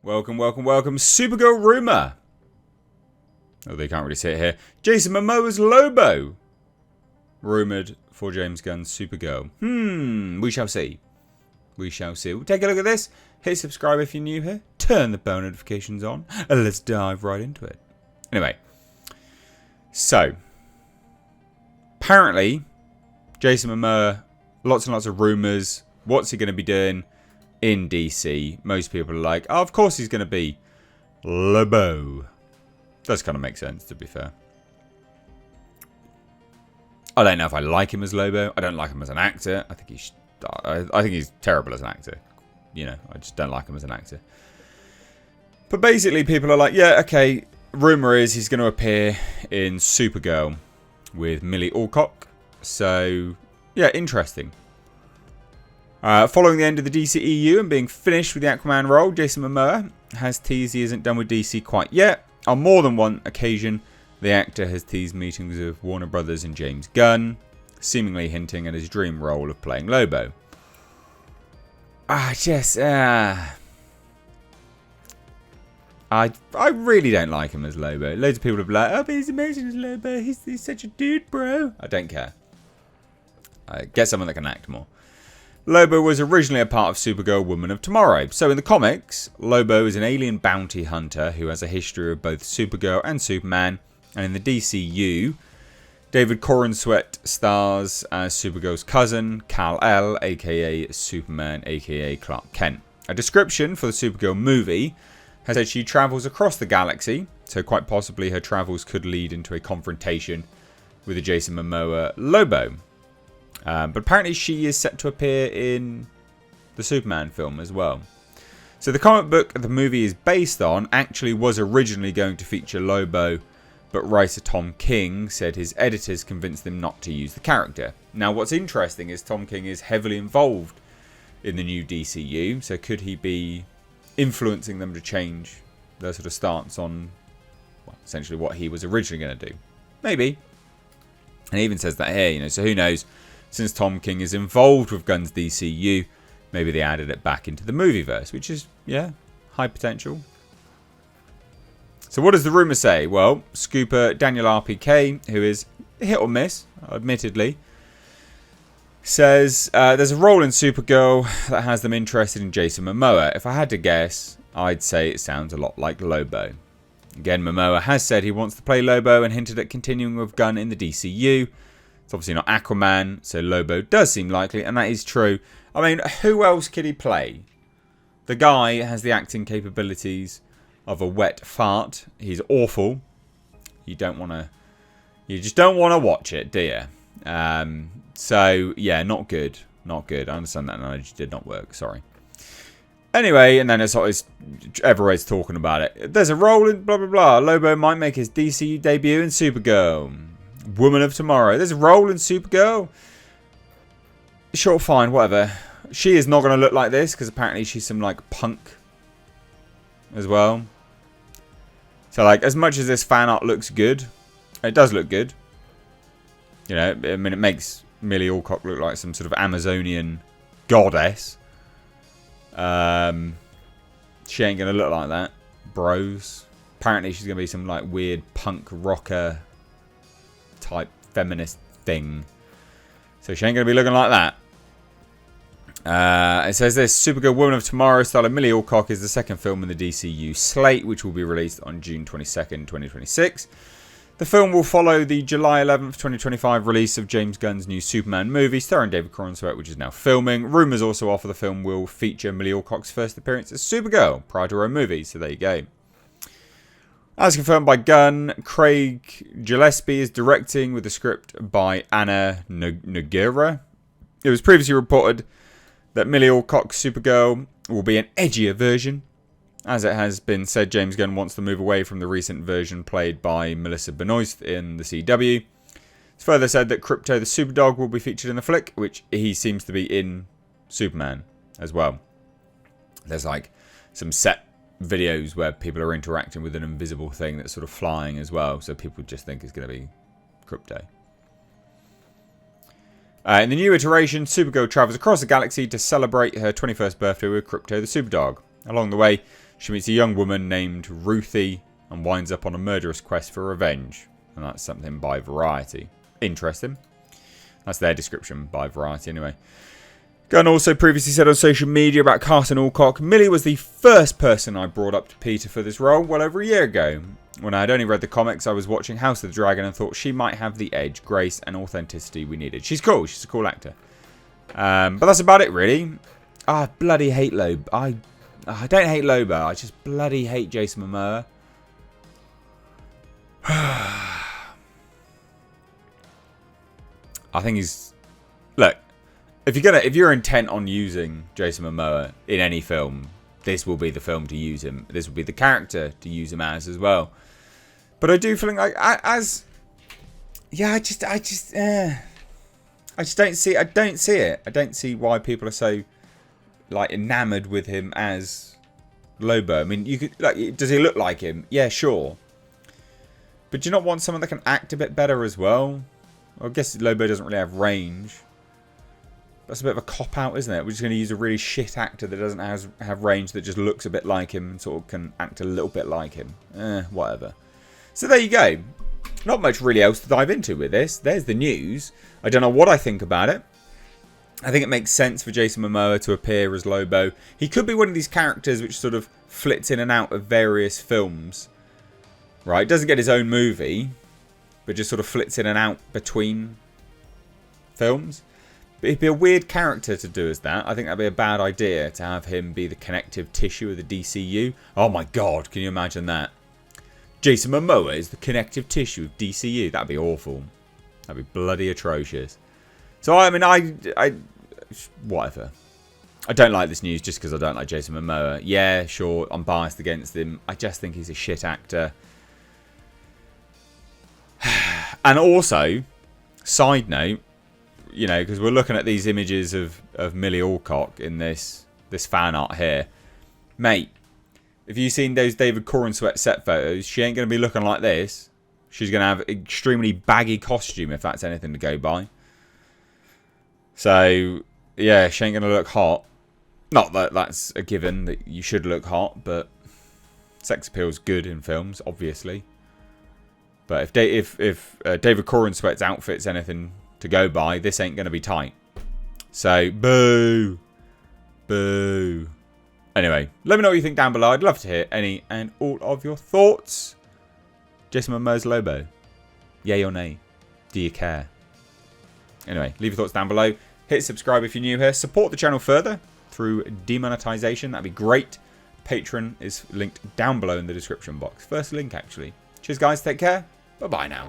Welcome. Supergirl rumour. Oh, they can't really see it here. Jason Momoa's Lobo. Rumoured for James Gunn's Supergirl. We shall see. We'll take a look at this. Hit subscribe if you're new here. Turn the bell notifications on. And let's dive right into it. Anyway. So. Apparently, Jason Momoa, lots and lots of rumours. What's he going to be doing in DC? Most people are like, oh, of course he's going to be Lobo. Does kind of make sense, to be fair. I don't know if I like him as Lobo. I don't like him as an actor. I think he's terrible as an actor. You know, I just don't like him as an actor. But basically, people are like, yeah, okay. Rumor is he's going to appear in Supergirl with Millie Alcock. So, yeah, interesting. Following the end of the DCEU and being finished with the Aquaman role, Jason Momoa has teased he isn't done with DC quite yet. On more than one occasion, the actor has teased meetings with Warner Brothers and James Gunn, seemingly hinting at his dream role of playing Lobo. I really don't like him as Lobo. Loads of people are like, oh, but he's amazing as Lobo. He's such a dude, bro. I don't care. Get someone that can act more. Lobo was originally a part of Supergirl Woman of Tomorrow. So in the comics, Lobo is an alien bounty hunter who has a history of both Supergirl and Superman. And in the DCU, David Corenswet stars as Supergirl's cousin, Kal-El, aka Superman, aka Clark Kent. A description for the Supergirl movie has said she travels across the galaxy, so quite possibly her travels could lead into a confrontation with the Jason Momoa Lobo. But apparently she is set to appear in the Superman film as well. So the comic book the movie is based on actually was originally going to feature Lobo, but writer Tom King said his editors convinced them not to use the character. Now what's interesting is Tom King is heavily involved in the new DCU, so could he be influencing them to change their sort of stance on essentially what he was originally going to do? Maybe. And he even says that here, you know, so who knows? Since Tom King is involved with Gunn's DCU, maybe they added it back into the movieverse, which is, yeah, high potential. So what does the rumour say? Well, scooper Daniel RPK, who is hit or miss, admittedly, says there's a role in Supergirl that has them interested in Jason Momoa. If I had to guess, I'd say it sounds a lot like Lobo. Again, Momoa has said he wants to play Lobo and hinted at continuing with Gunn in the DCU. It's obviously not Aquaman, so Lobo does seem likely, and that is true. I mean, who else could he play? The guy has the acting capabilities of a wet fart. He's awful. You just don't want to watch it, do you? So, yeah, not good. Not good. I understand that analogy did not work. Sorry. Anyway, and then everybody's talking about it. There's a role in blah, blah, blah. Lobo might make his DC debut in Supergirl. Woman of Tomorrow. There's a role in Supergirl. Sure, fine, whatever. She is not going to look like this because apparently she's some like punk as well. So like as much as this fan art looks good, it does look good. You know, I mean it makes Millie Alcock look like some sort of Amazonian goddess. She ain't going to look like that, bros. Apparently she's going to be some like weird punk rocker type feminist thing. So she ain't going to be looking like that. It says this, Supergirl Woman of Tomorrow starring Millie Alcock is the second film in the DCU slate, which will be released on June 22nd, 2026. The film will follow the July 11th, 2025 release of James Gunn's new Superman movie starring David Corenswet, which is now filming. Rumours also offer the film will feature Millie Alcock's first appearance as Supergirl prior to her own movie, so there you go. As confirmed by Gunn, Craig Gillespie is directing with a script by Anna Nogueira. It was previously reported that Millie Alcock's Supergirl will be an edgier version. As it has been said, James Gunn wants to move away from the recent version played by Melissa Benoist in the CW. It's further said that Krypto the Superdog will be featured in the flick, which he seems to be in Superman as well. There's like some set videos where people are interacting with an invisible thing that's sort of flying as well, so people just think it's going to be Krypto. In the new iteration, Supergirl travels across the galaxy to celebrate her 21st birthday with Krypto the Superdog. Along the way, She meets a young woman named Ruthie and winds up on a murderous quest for revenge. And that's something by Variety. Interesting. That's their description by Variety anyway. Gunn also previously said on social media about Carson Alcock, Millie was the first person I brought up to Peter for this role well over a year ago. When I had only read the comics, I was watching House of the Dragon and thought she might have the edge, grace and authenticity we needed. She's cool. She's a cool actor. But that's about it, really. I bloody hate Lobo. I don't hate Lobo. I just bloody hate Jason Momoa. I think he's... Look. If you're intent on using Jason Momoa in any film, this will be the film to use him. This will be the character to use him as well. But I do feel like I just don't see. I don't see it. I don't see why people are so like enamored with him as Lobo. I mean, you could like, does he look like him? Yeah, sure. But do you not want someone that can act a bit better as well? Well, I guess Lobo doesn't really have range. That's a bit of a cop-out, isn't it? We're just going to use a really shit actor that doesn't have range, that just looks a bit like him and sort of can act a little bit like him. Whatever. So there you go. Not much really else to dive into with this. There's the news. I don't know what I think about it. I think it makes sense for Jason Momoa to appear as Lobo. He could be one of these characters which sort of flits in and out of various films. Right? Doesn't get his own movie, but just sort of flits in and out between films. But he'd be a weird character to do as that. I think that'd be a bad idea to have him be the connective tissue of the DCU. Oh my god, can you imagine that? Jason Momoa is the connective tissue of DCU. That'd be awful. That'd be bloody atrocious. So, I mean, whatever. I don't like this news just because I don't like Jason Momoa. Yeah, sure, I'm biased against him. I just think he's a shit actor. And also, side note, you know, because we're looking at these images of Millie Alcock in this fan art here. Mate, if you've seen those David Corenswet set photos, she ain't going to be looking like this. She's going to have an extremely baggy costume, if that's anything to go by. So, yeah, she ain't going to look hot. Not that that's a given, that you should look hot, but sex appeal's good in films, obviously. But if David Corenswet's outfit's anything to go by, this ain't going to be tight. So, boo. Boo. Anyway, let me know what you think down below. I'd love to hear any and all of your thoughts. Jason Momoa's Lobo. Yay or nay? Do you care? Anyway, leave your thoughts down below. Hit subscribe if you're new here. Support the channel further through demonetization. That'd be great. Patreon is linked down below in the description box. First link, actually. Cheers, guys. Take care. Bye-bye now.